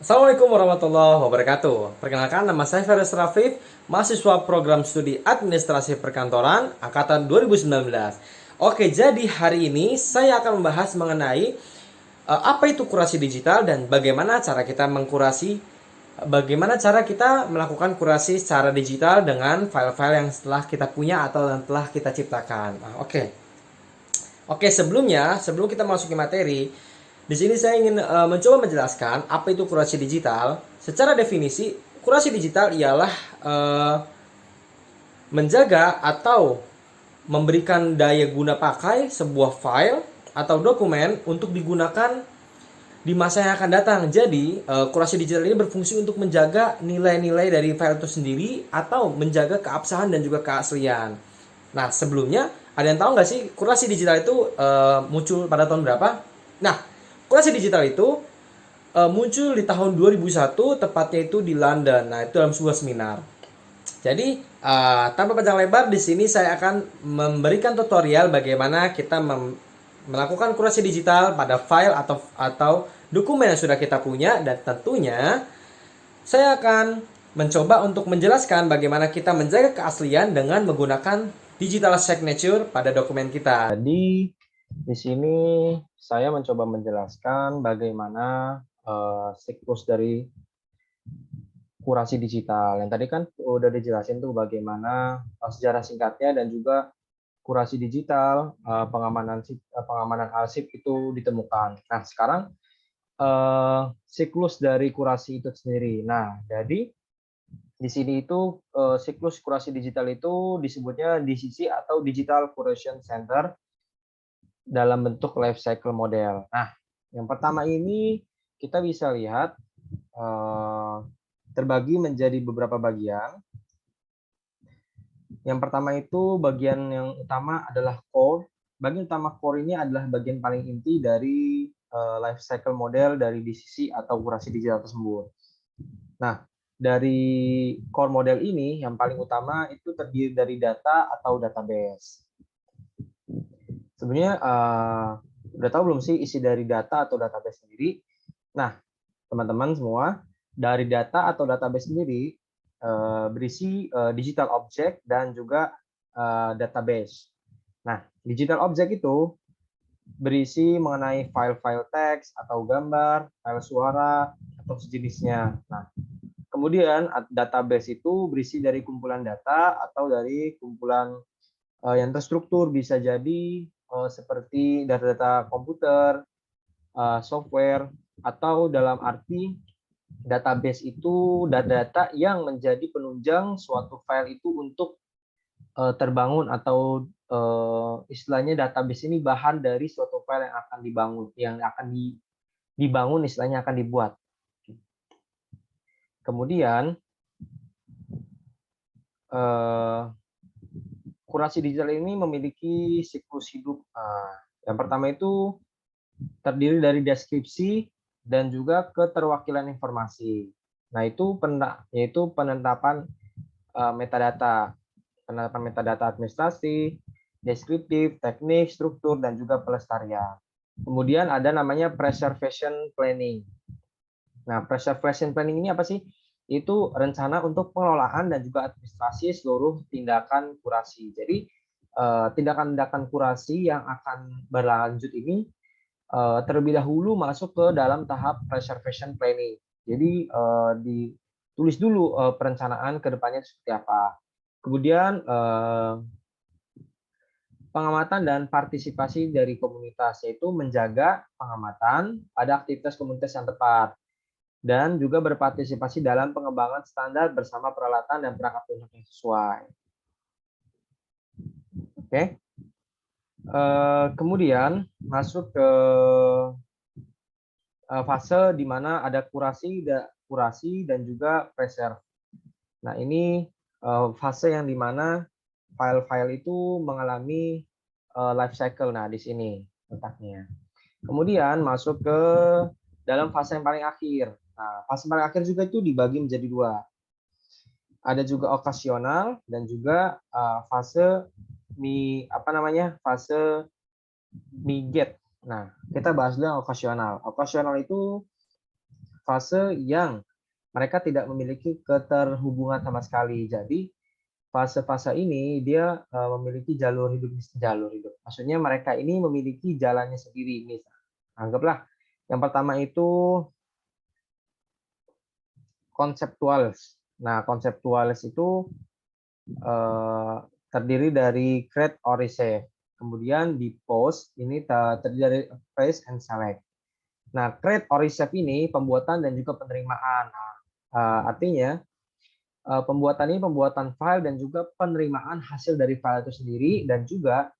Assalamualaikum warahmatullahi wabarakatuh. Perkenalkan, nama saya Ferris Rafif, mahasiswa program studi administrasi perkantoran angkatan 2019. Oke, jadi hari ini saya akan membahas mengenai apa itu kurasi digital dan bagaimana cara kita bagaimana cara kita melakukan kurasi secara digital dengan file-file yang setelah kita punya atau yang telah kita ciptakan. Oke, sebelum kita masuki materi, di sini saya ingin mencoba menjelaskan apa itu kurasi digital. Secara definisi, kurasi digital ialah menjaga atau memberikan daya guna pakai sebuah file atau dokumen untuk digunakan di masa yang akan datang. Jadi, kurasi digital ini berfungsi untuk menjaga nilai-nilai dari file itu sendiri atau menjaga keabsahan dan juga keaslian. Nah, sebelumnya ada yang tahu nggak sih kurasi digital itu muncul pada tahun berapa? Nah, kurasi digital itu muncul di tahun 2001, tepatnya itu di London. Nah, itu dalam sebuah seminar. Jadi, tanpa panjang lebar, di sini saya akan memberikan tutorial bagaimana kita melakukan kurasi digital pada file atau dokumen yang sudah kita punya, dan tentunya saya akan mencoba untuk menjelaskan bagaimana kita menjaga keaslian dengan menggunakan digital signature pada dokumen kita. Jadi di sini saya mencoba menjelaskan bagaimana siklus dari kurasi digital. Yang tadi kan udah dijelasin tuh bagaimana sejarah singkatnya dan juga kurasi digital, pengamanan arsip itu ditemukan. Nah, sekarang siklus dari kurasi itu sendiri. Nah, jadi di sini itu siklus kurasi digital itu disebutnya DCC atau Digital Curation Center dalam bentuk life cycle model. Nah, yang pertama ini kita bisa lihat terbagi menjadi beberapa bagian. Yang pertama itu bagian yang utama adalah core. Bagian utama core ini adalah bagian paling inti dari life cycle model dari DCC atau kurasi digital tersebut. Nah, dari core model ini yang paling utama itu terdiri dari data atau database. Sebenarnya udah tahu belum sih isi dari data atau database sendiri? Nah, teman-teman semua, dari data atau database sendiri berisi digital object dan juga database. Nah, digital object itu berisi mengenai file-file teks atau gambar, file suara, atau sejenisnya. Nah, kemudian database itu berisi dari kumpulan data atau dari kumpulan yang terstruktur, bisa jadi seperti data-data komputer, software, atau dalam arti database itu data-data yang menjadi penunjang suatu file itu untuk terbangun, atau istilahnya database ini bahan dari suatu file yang akan dibangun, istilahnya akan dibuat. Kemudian kurasi digital ini memiliki siklus hidup. Yang pertama itu terdiri dari deskripsi dan juga keterwakilan informasi. Nah, yaitu penetapan metadata, administrasi, deskriptif, teknik, struktur, dan juga pelestarian. Kemudian ada namanya preservation planning. Nah, preservation planning ini apa sih? Itu rencana untuk pengelolaan dan juga administrasi seluruh tindakan kurasi. Jadi, tindakan-tindakan kurasi yang akan berlanjut ini terlebih dahulu masuk ke dalam tahap preservation planning. Jadi ditulis dulu perencanaan ke depannya seperti apa. Kemudian pengamatan dan partisipasi dari komunitas, yaitu menjaga pengamatan pada aktivitas komunitas yang tepat dan juga berpartisipasi dalam pengembangan standar bersama peralatan dan perangkat lunak yang sesuai. Oke. Kemudian masuk ke fase di mana ada kurasi dan juga preserve. Nah, ini fase yang di mana file-file itu mengalami life cycle. Nah, di sini letaknya. Kemudian masuk ke dalam fase yang paling akhir. Nah, fase paling akhir juga itu dibagi menjadi dua. Ada juga okasional dan juga fase fase migrate. Nah, kita bahas dulu yang okasional. Okasional itu fase yang mereka tidak memiliki keterhubungan sama sekali. Jadi fase-fase ini dia memiliki jalur hidup. Maksudnya mereka ini memiliki jalannya sendiri. Misal, anggaplah yang pertama itu konseptualis. Nah, konseptualis itu terdiri dari create or receive. Kemudian di post ini terdiri dari appraise and select. Nah, create or receive ini pembuatan dan juga penerimaan. Nah, artinya pembuatan ini pembuatan file dan juga penerimaan hasil dari file itu sendiri, dan juga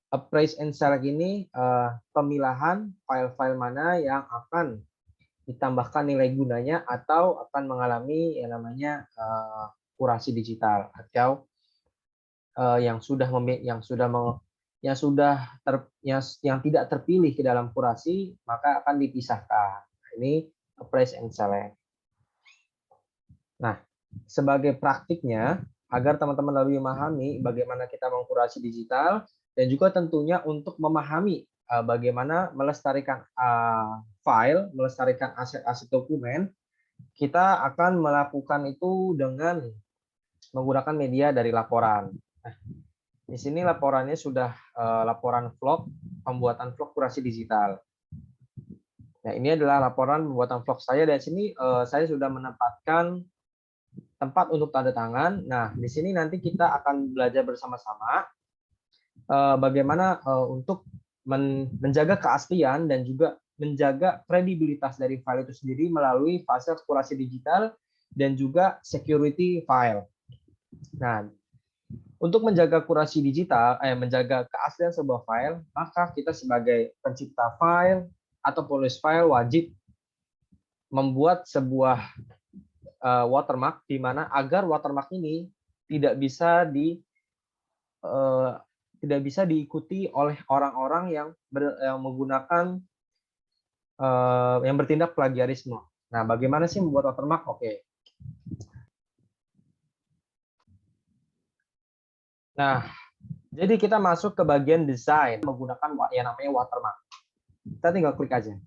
appraise and select ini pemilahan file-file mana yang akan ditambahkan nilai gunanya atau akan mengalami yang namanya kurasi digital, atau yang tidak terpilih ke dalam kurasi maka akan dipisahkan. Ini appraise and select. Nah, sebagai praktiknya agar teman-teman lebih memahami bagaimana kita mengkurasi digital dan juga tentunya untuk memahami bagaimana melestarikan file, melestarikan aset-aset dokumen, kita akan melakukan itu dengan menggunakan media dari laporan. Nah, di sini laporannya sudah laporan vlog, pembuatan vlog kurasi digital. Nah, ini adalah laporan pembuatan vlog saya. Dan sini saya sudah menempatkan tempat untuk tanda tangan. Nah, di sini nanti kita akan belajar bersama-sama bagaimana untuk menjaga keaslian dan juga menjaga kredibilitas dari file itu sendiri melalui fase kurasi digital dan juga security file. Nah, untuk menjaga kurasi digital, menjaga keaslian sebuah file, maka kita sebagai pencipta file atau penulis file wajib membuat sebuah watermark, di mana agar watermark ini tidak bisa diikuti oleh orang-orang yang menggunakan yang bertindak plagiarisme. Nah, bagaimana sih membuat watermark? Oke. Nah, jadi kita masuk ke bagian desain menggunakan yang namanya watermark. Kita tinggal klik aja.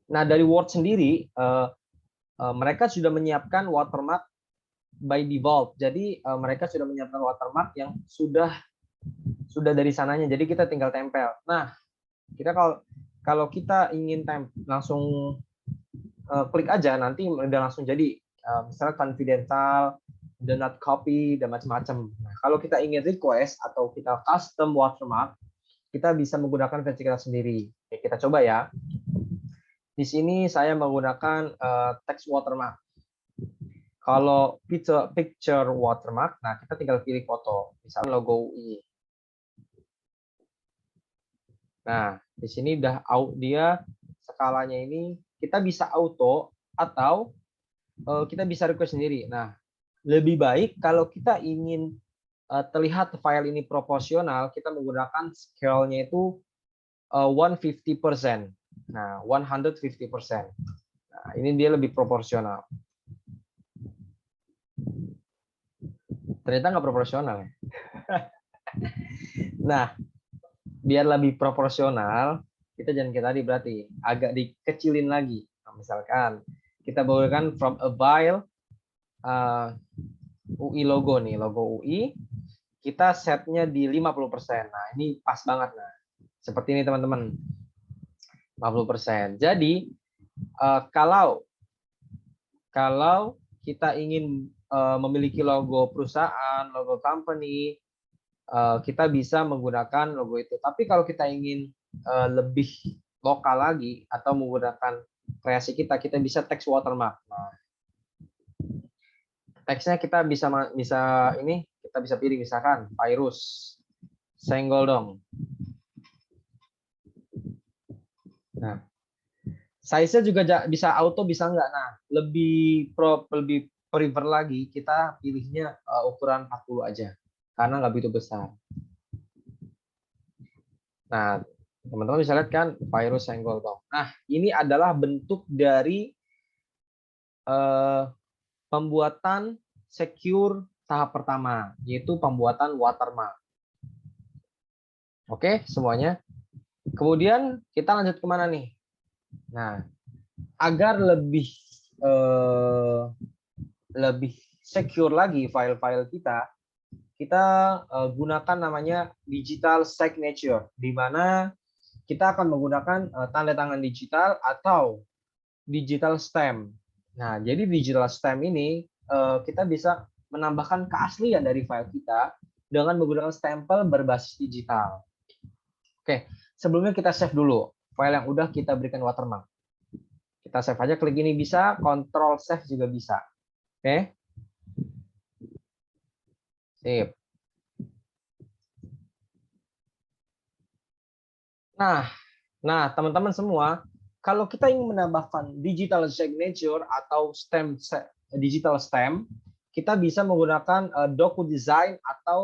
Nah, dari Word sendiri, mereka sudah menyiapkan watermark by default. Jadi mereka sudah menyiapkan watermark yang sudah dari sananya. Jadi kita tinggal tempel. Nah, kita kalau kita ingin langsung klik aja, nanti udah langsung jadi. Misalnya confidential, do not copy, dan macam-macam. Nah, kalau kita ingin request atau kita custom watermark, kita bisa menggunakan versi kita sendiri. Oke, kita coba ya. Di sini saya menggunakan text watermark. Kalau picture watermark, nah kita tinggal pilih foto, misalnya logo UI. Nah, di sini dia skalanya ini kita bisa auto atau kita bisa request sendiri. Nah, lebih baik kalau kita ingin terlihat file ini proporsional, kita menggunakan scale-nya itu 150%. Nah, 150%. Nah, ini dia lebih proporsional. Ternyata nggak proporsional ya. Nah, biar lebih proporsional, kita jangan kayak tadi, berarti agak dikecilin lagi. Nah, misalkan kita bawakan from a file UI logo nih, logo UI, kita setnya di 50%. Nah, ini pas banget. Nah, seperti ini teman-teman, 50%. Jadi kalau kita ingin memiliki logo perusahaan, logo company, kita bisa menggunakan logo itu. Tapi kalau kita ingin lebih lokal lagi atau menggunakan kreasi kita bisa text watermark. Nah, teksnya kita bisa pilih, misalkan virus senggol dong. Nah, size-nya juga bisa auto, bisa enggak. Nah, lebih prefer lagi kita pilihnya ukuran 40 aja karena nggak begitu besar. Nah, teman-teman bisa lihat kan virus senggol dong. Nah, ini adalah bentuk dari pembuatan secure tahap pertama, yaitu pembuatan watermark. Oke, semuanya. Kemudian kita lanjut kemana nih? Nah, agar lebih secure lagi file-file kita, kita gunakan namanya digital signature, di mana kita akan menggunakan tanda tangan digital atau digital stamp. Nah, jadi digital stamp ini kita bisa menambahkan keaslian dari file kita dengan menggunakan stempel berbasis digital. Oke, sebelumnya kita save dulu file yang udah kita berikan watermark. Kita save aja, klik ini bisa, Control Save juga bisa. Oke. Sip. Nah, teman-teman semua, kalau kita ingin menambahkan digital signature atau digital stamp, kita bisa menggunakan DocuDesign atau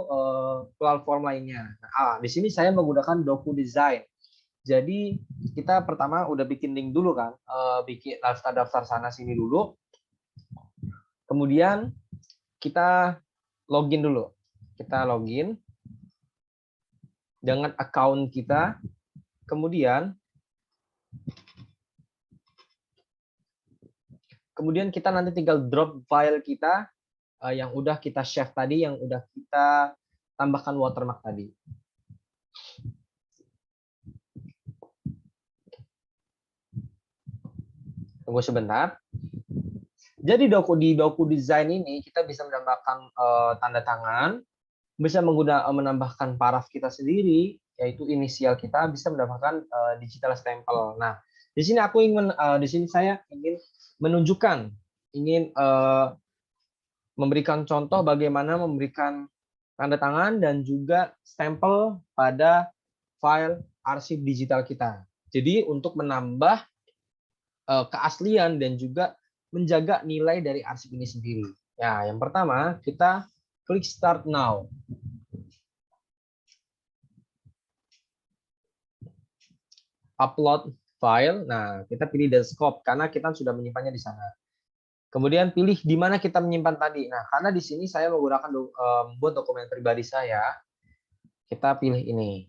platform lainnya. Nah, di sini saya menggunakan DocuDesign. Jadi kita pertama udah bikin link dulu kan, bikin daftar sana sini dulu. Kemudian kita login dulu. Kita login dengan account kita. Kemudian kita nanti tinggal drop file kita yang udah kita save tadi, yang udah kita tambahkan watermark tadi. Tunggu sebentar. Jadi di DocuDesign ini kita bisa menambahkan tanda tangan, bisa menambahkan paraf kita sendiri, yaitu inisial kita, bisa menambahkan digital stempel. Nah, di sini saya ingin menunjukkan, memberikan contoh bagaimana memberikan tanda tangan dan juga stempel pada file arsip digital kita. Jadi untuk menambah keaslian dan juga menjaga nilai dari arsip ini sendiri. Ya, yang pertama kita klik Start Now. Upload file. Nah, kita pilih desktop karena kita sudah menyimpannya di sana. Kemudian pilih di mana kita menyimpan tadi. Nah, karena di sini saya menggunakan buat dokumen pribadi saya, kita pilih ini.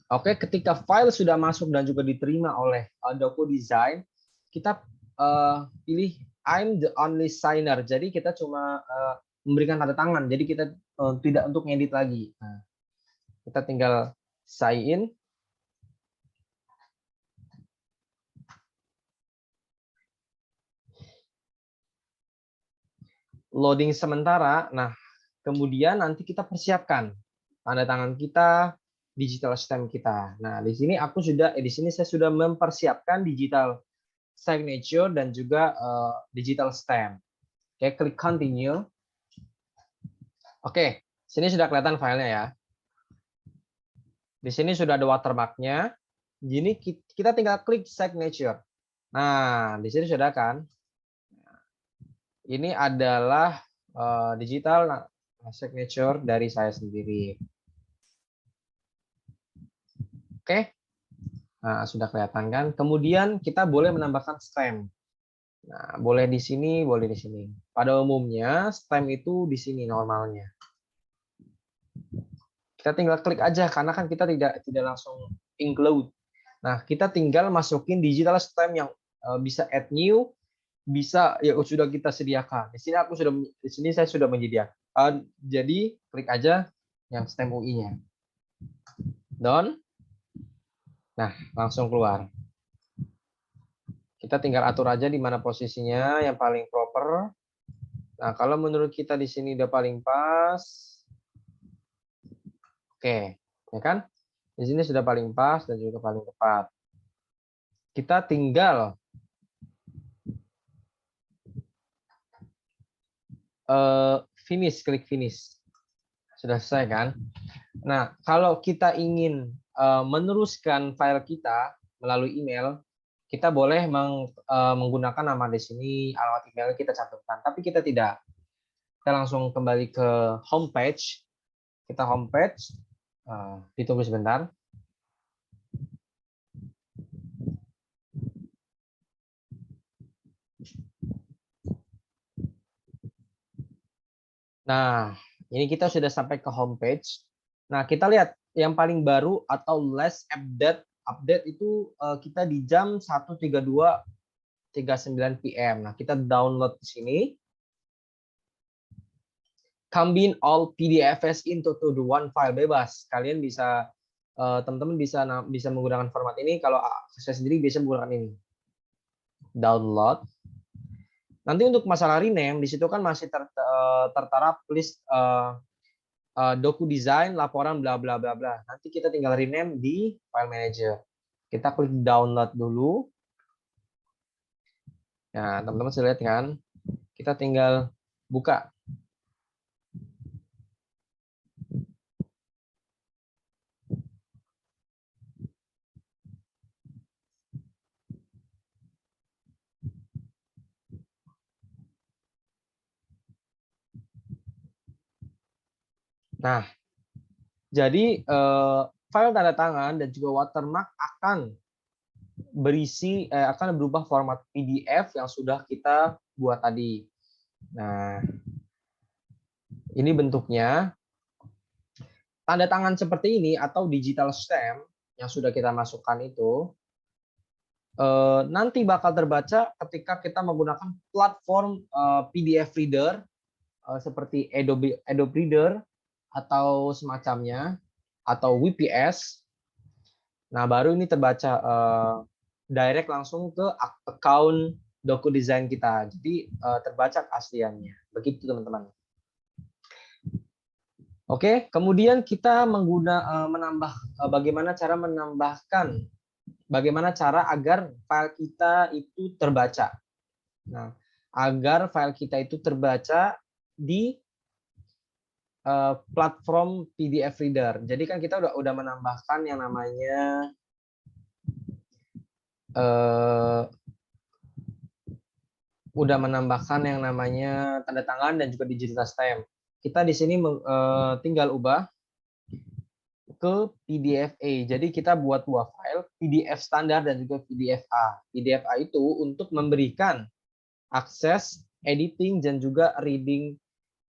Oke, ketika file sudah masuk dan juga diterima oleh DocuDesign, kita pilih I'm the only signer. Jadi kita cuma memberikan tanda tangan. Jadi kita tidak untuk ngedit lagi. Nah, kita tinggal sign in. Loading sementara. Nah, kemudian nanti kita persiapkan tanda tangan kita, digital stamp kita. Nah, di sini saya sudah mempersiapkan digital signature dan juga digital stamp. Oke, klik continue. Oke, sini sudah kelihatan filenya ya. Di sini sudah ada watermark-nya. Jadi kita tinggal klik signature. Nah, di sini sudah kan. Ini adalah digital signature dari saya sendiri. Oke. Nah, sudah kelihatan kan. Kemudian kita boleh menambahkan stamp. Nah, boleh di sini, boleh di sini. Pada umumnya stamp itu di sini normalnya. Kita tinggal klik aja karena kan kita tidak langsung include. Nah, kita tinggal masukin digital stamp yang bisa add new, bisa ya sudah kita sediakan. Di sini saya sudah menyediakan. Jadi klik aja yang stamp UI-nya. Done. Nah, langsung keluar. Kita tinggal atur aja di mana posisinya yang paling proper. Nah, kalau menurut kita di sini udah paling pas. Oke, ya kan? Di sini sudah paling pas dan juga paling tepat. Kita tinggal finish, klik finish. Sudah selesai kan? Nah, kalau kita ingin meneruskan file kita melalui email, kita boleh menggunakan nama di sini, alamat email kita cantumkan. Tapi kita tidak. Kita langsung kembali ke homepage. Kita homepage. Ditunggu sebentar. Nah, ini kita sudah sampai ke homepage. Nah, kita lihat yang paling baru atau last update itu kita di jam 1.32.39 PM. Nah, kita download di sini. Combine all PDFs into to the one file, bebas. Kalian bisa teman-teman bisa menggunakan format ini. Kalau saya sendiri bisa menggunakan ini. Download. Nanti untuk masalah rename di situ kan masih tertera list doku design, laporan bla bla bla bla. Nanti kita tinggal rename di file manager. Kita klik download dulu. Nah, teman-teman sudah lihat kan? Kita tinggal buka. Nah, jadi file tanda tangan dan juga watermark akan akan berubah format PDF yang sudah kita buat tadi. Nah, ini bentuknya. Tanda tangan seperti ini atau digital stamp yang sudah kita masukkan itu nanti bakal terbaca ketika kita menggunakan platform PDF reader seperti Adobe Reader atau semacamnya atau WPS. Nah, baru ini terbaca direct langsung ke account DocuDesign kita. Jadi terbaca keasliannya. Begitu teman-teman. Oke, kemudian kita menambah bagaimana cara agar file kita itu terbaca. Nah, agar file kita itu terbaca di platform PDF reader. Jadi kan kita udah menambahkan yang namanya tanda tangan dan juga digital stamp. Kita di sini tinggal ubah ke PDF-A. Jadi kita buat dua file, PDF standar dan juga PDF-A. PDF-A itu untuk memberikan akses editing dan juga reading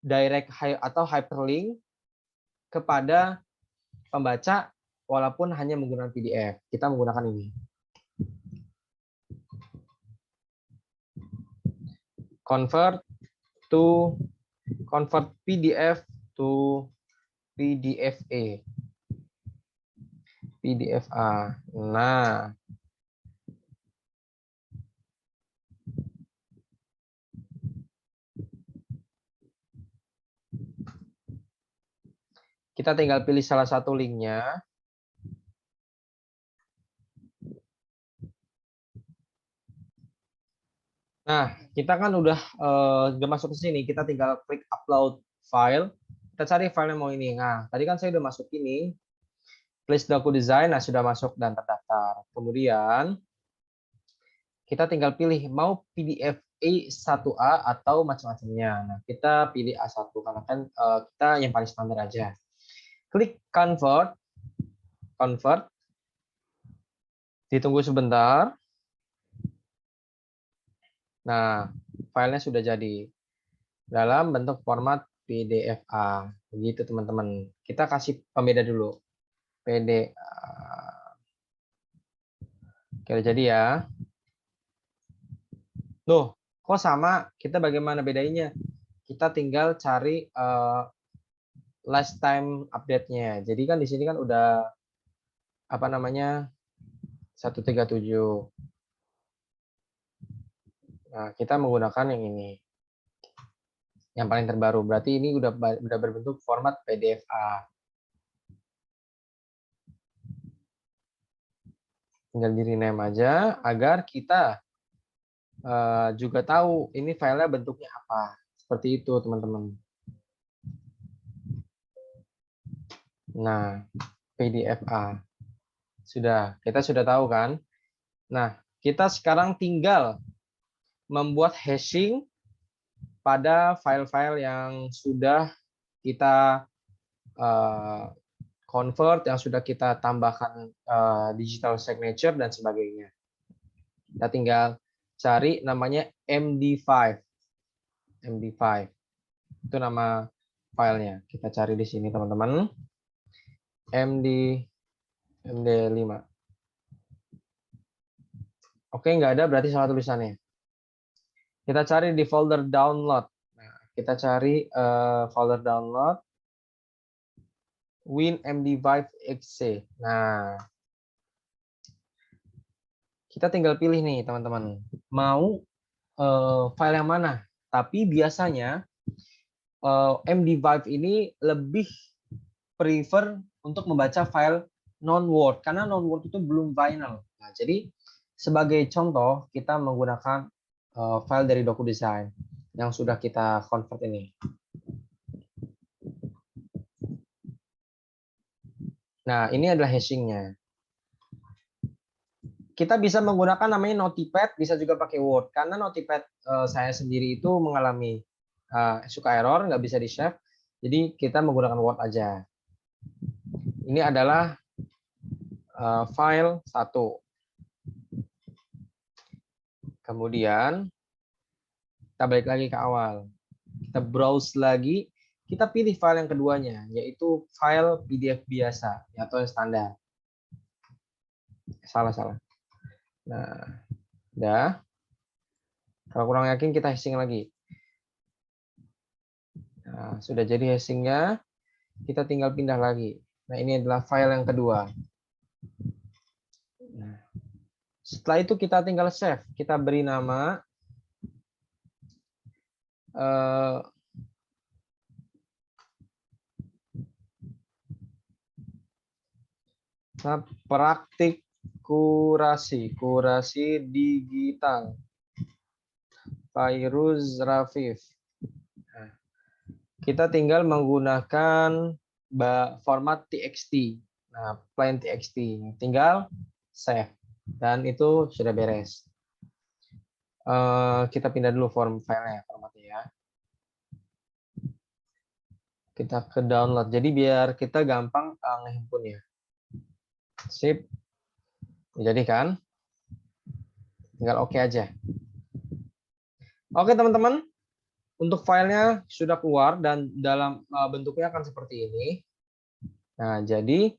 direct atau hyperlink kepada pembaca walaupun hanya menggunakan PDF. Kita menggunakan ini. Convert PDF to PDF-A. PDF-A. Nah, kita tinggal pilih salah satu linknya. Nah, kita kan udah masuk ke sini. Kita tinggal klik upload file. Kita cari file yang mau ini. Nah, tadi kan saya udah masuk ini. Please DocuDesign, nah sudah masuk dan terdaftar. Kemudian kita tinggal pilih mau PDF A1A atau macam-macamnya. Nah, kita pilih A1 karena kan kita yang paling standar aja. Klik convert. Ditunggu sebentar. Nah, filenya sudah jadi dalam bentuk format PDF-A. Begitu teman-teman. Kita kasih pembeda dulu. PDF. Oke, jadi ya. Loh, kok sama? Kita bagaimana bedanya? Kita tinggal cari last time update-nya. Jadi kan di sini kan udah 137. Nah, kita menggunakan yang ini. Yang paling terbaru. Berarti ini udah berbentuk format PDF-A. Tinggal di rename aja agar kita juga tahu ini filenya bentuknya apa. Seperti itu, teman-teman. Nah, PDF-A. Kita sudah tahu kan? Nah, kita sekarang tinggal membuat hashing pada file-file yang sudah kita convert, yang sudah kita tambahkan digital signature dan sebagainya. Kita tinggal cari namanya MD5. MD5. Itu nama filenya. Kita cari di sini, teman-teman. MD MD5. Oke, nggak ada, berarti salah tulisannya. Kita cari di folder download. Nah, kita cari folder download WinMD5.exe. Nah, kita tinggal pilih nih teman-teman, mau file yang mana. Tapi biasanya MD5 ini lebih prefer untuk membaca file non-Word, karena non-Word itu belum final. Nah, jadi sebagai contoh, kita menggunakan file dari DocuDesign yang sudah kita convert ini. Nah, ini adalah hashingnya. Kita bisa menggunakan namanya Notepad, bisa juga pakai Word. Karena Notepad saya sendiri itu mengalami suka error, nggak bisa di-save. Jadi kita menggunakan Word aja. Ini adalah file 1. Kemudian kita balik lagi ke awal. Kita browse lagi, kita pilih file yang keduanya, yaitu file PDF biasa atau yang standar. Salah. Nah, udah. Kalau kurang yakin kita hashing lagi. Nah, sudah jadi hashingnya, kita tinggal pindah lagi. Nah, ini adalah file yang kedua. Nah, setelah itu kita tinggal save. Kita beri nama praktik kurasi digital Fairuz Rafif. Nah, kita tinggal menggunakan format TXT. Nah, plain TXT. Tinggal save. Dan itu sudah beres. Kita pindah dulu filenya, formatnya ya. Kita ke download. Jadi biar kita gampang ngehimpunnya. Sip. Jadi kan? Tinggal oke aja. Oke teman-teman. Untuk filenya sudah keluar dan dalam bentuknya akan seperti ini. Nah, jadi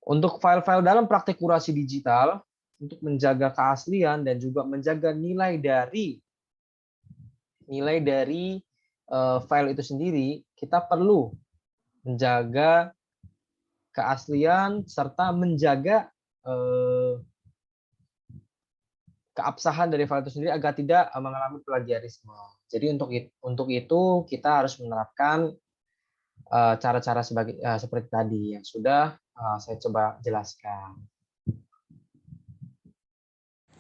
untuk file-file dalam praktik kurasi digital, untuk menjaga keaslian dan juga menjaga nilai dari file itu sendiri, kita perlu menjaga keaslian serta menjaga keabsahan dari file itu sendiri agar tidak mengalami plagiarisme. Jadi untuk itu kita harus menerapkan cara-cara seperti tadi yang sudah saya coba jelaskan.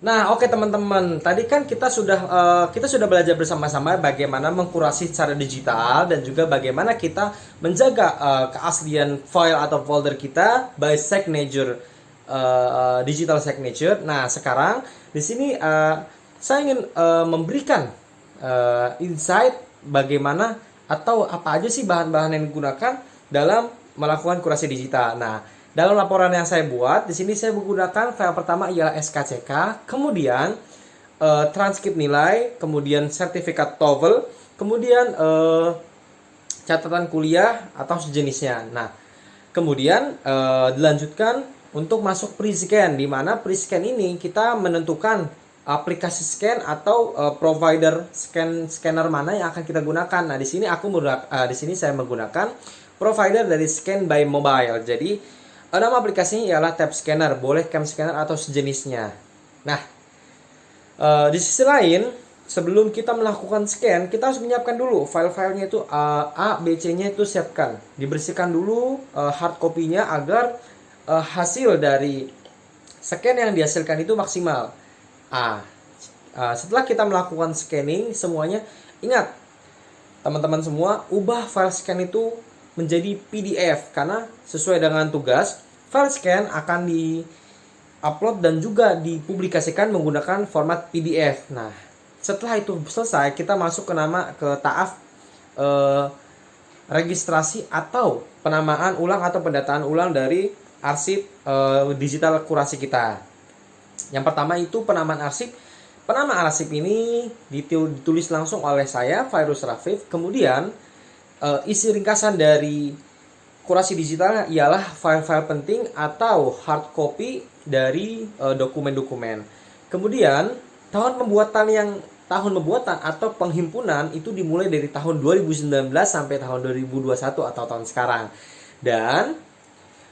Nah, oke teman-teman. Tadi kan kita sudah belajar bersama-sama bagaimana mengkurasi secara digital dan juga bagaimana kita menjaga keaslian file atau folder kita by signature, digital signature. Nah, sekarang di sini saya ingin memberikan insight bagaimana atau apa aja sih bahan-bahan yang digunakan dalam melakukan kurasi digital. Nah, dalam laporan yang saya buat, di sini saya menggunakan file pertama ialah SKCK, kemudian transkrip nilai, kemudian sertifikat TOEFL, kemudian catatan kuliah atau sejenisnya. Nah, kemudian dilanjutkan untuk masuk pre-scan, di mana pre-scan ini kita menentukan aplikasi scan atau provider scanner mana yang akan kita gunakan. Nah, di sini saya menggunakan provider dari Scan by Mobile. Jadi nama aplikasinya ialah Tab Scanner, boleh Cam Scanner atau sejenisnya. Nah, di sisi lain, sebelum kita melakukan scan, kita harus menyiapkan dulu file-filenya itu A, B, C-nya itu siapkan. Dibersihkan dulu hard copy-nya agar hasil dari scan yang dihasilkan itu maksimal. Setelah kita melakukan scanning semuanya, ingat teman-teman semua, ubah file scan itu menjadi PDF karena sesuai dengan tugas, file scan akan di-upload dan juga dipublikasikan menggunakan format PDF. Nah, setelah itu selesai, kita masuk ke tahap registrasi atau penamaan ulang atau pendataan ulang dari arsip digital kurasi kita. Yang pertama itu penamaan arsip. Penamaan arsip ini ditulis langsung oleh saya, Fairuz Rafif. Kemudian isi ringkasan dari kurasi digital ialah file-file penting atau hard copy dari dokumen-dokumen. Kemudian tahun pembuatan atau penghimpunan itu dimulai dari tahun 2019 sampai tahun 2021 atau tahun sekarang. Dan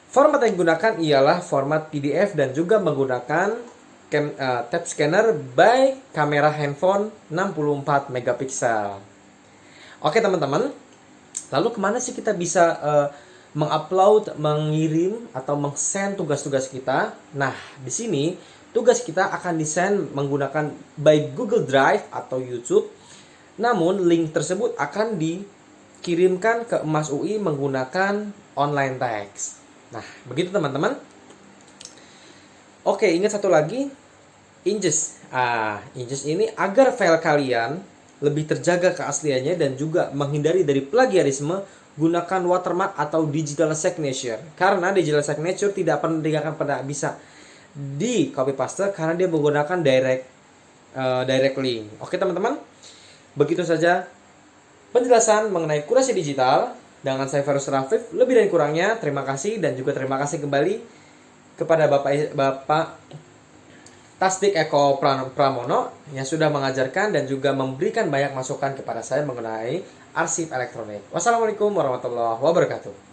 format yang digunakan ialah format PDF dan juga menggunakan tab scanner by kamera handphone 64 megapiksel. Oke teman-teman, lalu kemana sih kita bisa mengupload, mengirim atau mengsend tugas-tugas kita? Nah, di sini tugas kita akan disend menggunakan by Google Drive atau YouTube. Namun link tersebut akan dikirimkan ke Emas UI menggunakan online text. Nah, begitu teman-teman. Oke, ingat satu lagi, Ingest. Ingest ini agar file kalian lebih terjaga keasliannya dan juga menghindari dari plagiarisme, gunakan watermark atau digital signature. Karena digital signature tidak akan pernah bisa di copy paste karena dia menggunakan direct link. Oke teman-teman, begitu saja penjelasan mengenai kurasi digital dengan saya Farus Rafif. Lebih dan kurangnya terima kasih, dan juga terima kasih kembali kepada Bapak Tasdik Eko Pramono yang sudah mengajarkan dan juga memberikan banyak masukan kepada saya mengenai arsip elektronik. Wassalamualaikum warahmatullahi wabarakatuh.